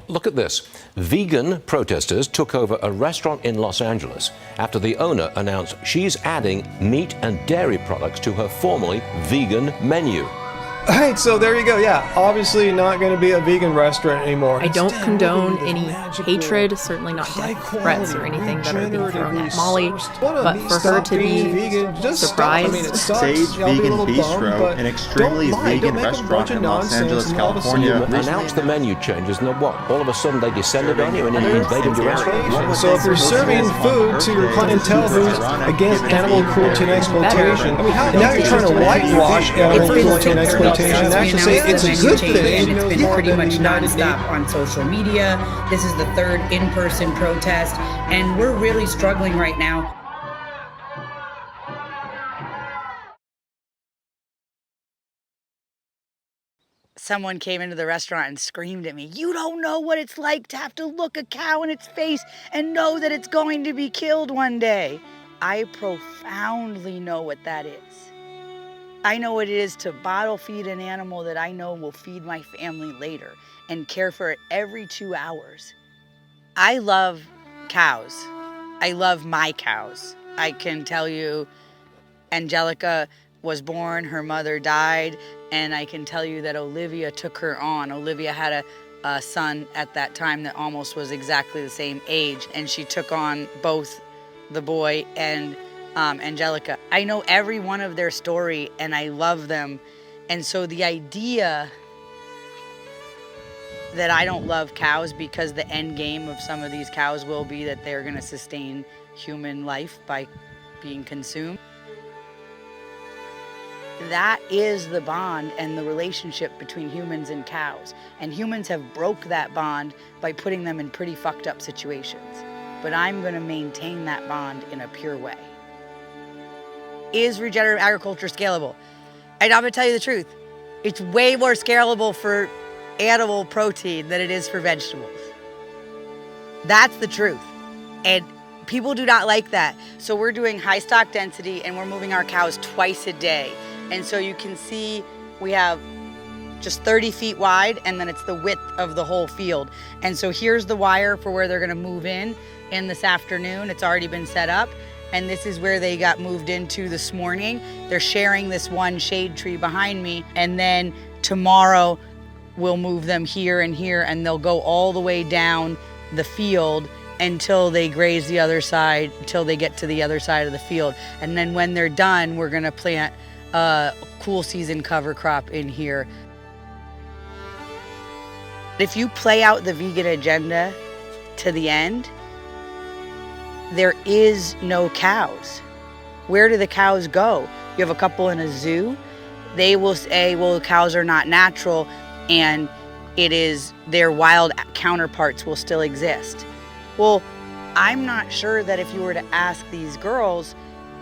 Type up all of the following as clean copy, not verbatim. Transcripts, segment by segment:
Look at this. Vegan protesters took over a restaurant in Los Angeles after the owner announced she's adding meat and dairy products to her formerly vegan menu. All right, so there you go. Yeah, obviously not going to be a vegan restaurant anymore. I don't condone any hatred, certainly not death threats or anything that are being thrown at Mollie, but for her to be surprised. Sage Vegan Bistro, an extremely vegan restaurant in Los Angeles, California, announced the menu changes, and then what? All of a sudden they descended on you and invaded your restaurant? So if you're serving food to your clientele who's against animal cruelty and exploitation, and now you're trying to whitewash animal cruelty and exploitation, and actually say it's a good thing. It's been pretty much nonstop on social media. This is the third in-person protest, and we're really struggling right now. Someone came into the restaurant and screamed at me, "You don't know what it's like to have to look a cow in its face and know that it's going to be killed one day." I profoundly know what that is. I know what it is to bottle feed an animal that I know will feed my family later and care for it every 2 hours. I love cows. I love my cows. I can tell you, Angelica was born, her mother died, and I can tell you that Olivia took her on. Olivia had a son at that time that almost was exactly the same age, and she took on both the boy and Angelica. I know every one of their story and I love them. And so the idea that I don't love cows because the end game of some of these cows will be that they're gonna sustain human life by being consumed. That is the bond and the relationship between humans and cows. And humans have broke that bond by putting them in pretty fucked up situations. But I'm gonna maintain that bond in a pure way. Is regenerative agriculture scalable? And I'm gonna tell you the truth. It's way more scalable for animal protein than it is for vegetables. That's the truth. And people do not like that. So we're doing high stock density and we're moving our cows twice a day. And so you can see we have just 30 feet wide and then it's the width of the whole field. And so here's the wire for where they're gonna move in this afternoon. It's already been set up. And this is where they got moved into this morning. They're sharing this one shade tree behind me. And then tomorrow we'll move them here and here and they'll go all the way down the field until they graze the other side, until they get to the other side of the field. And then when they're done, we're gonna plant a cool season cover crop in here. If you play out the vegan agenda to the end, there is no cows. Where do the cows go? You have a couple in a zoo. They will say, well, the cows are not natural and it is their wild counterparts will still exist. Well, I'm not sure that if you were to ask these girls,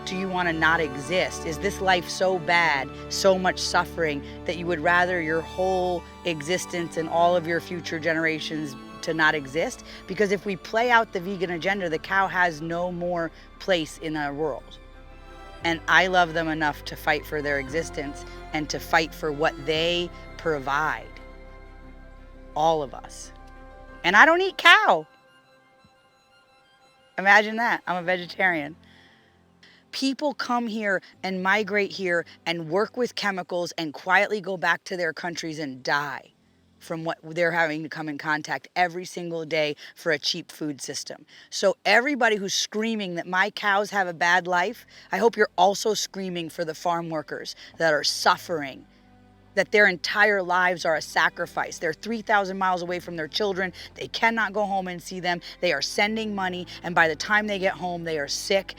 do you want to not exist? Is this life so bad, so much suffering, that you would rather your whole existence and all of your future generations to not exist? Because if we play out the vegan agenda, the cow has no more place in our world. And I love them enough to fight for their existence and to fight for what they provide. All of us. And I don't eat cow. Imagine that, I'm a vegetarian. People come here and migrate here and work with chemicals and quietly go back to their countries and die from what they're having to come in contact every single day for a cheap food system. So everybody who's screaming that my cows have a bad life, I hope you're also screaming for the farm workers that are suffering, that their entire lives are a sacrifice. They're 3,000 miles away from their children. They cannot go home and see them. They are sending money, and by the time they get home, they are sick,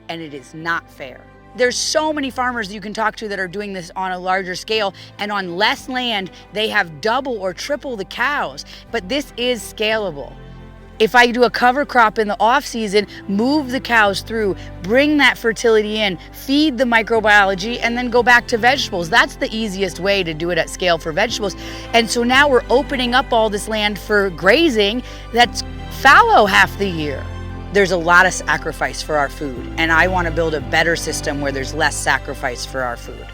and it is not fair. There's so many farmers you can talk to that are doing this on a larger scale, and on less land, they have double or triple the cows. But this is scalable. If I do a cover crop in the off season, move the cows through, bring that fertility in, feed the microbiology, and then go back to vegetables. That's the easiest way to do it at scale for vegetables. And so now we're opening up all this land for grazing that's fallow half the year. There's a lot of sacrifice for our food, and I want to build a better system where there's less sacrifice for our food.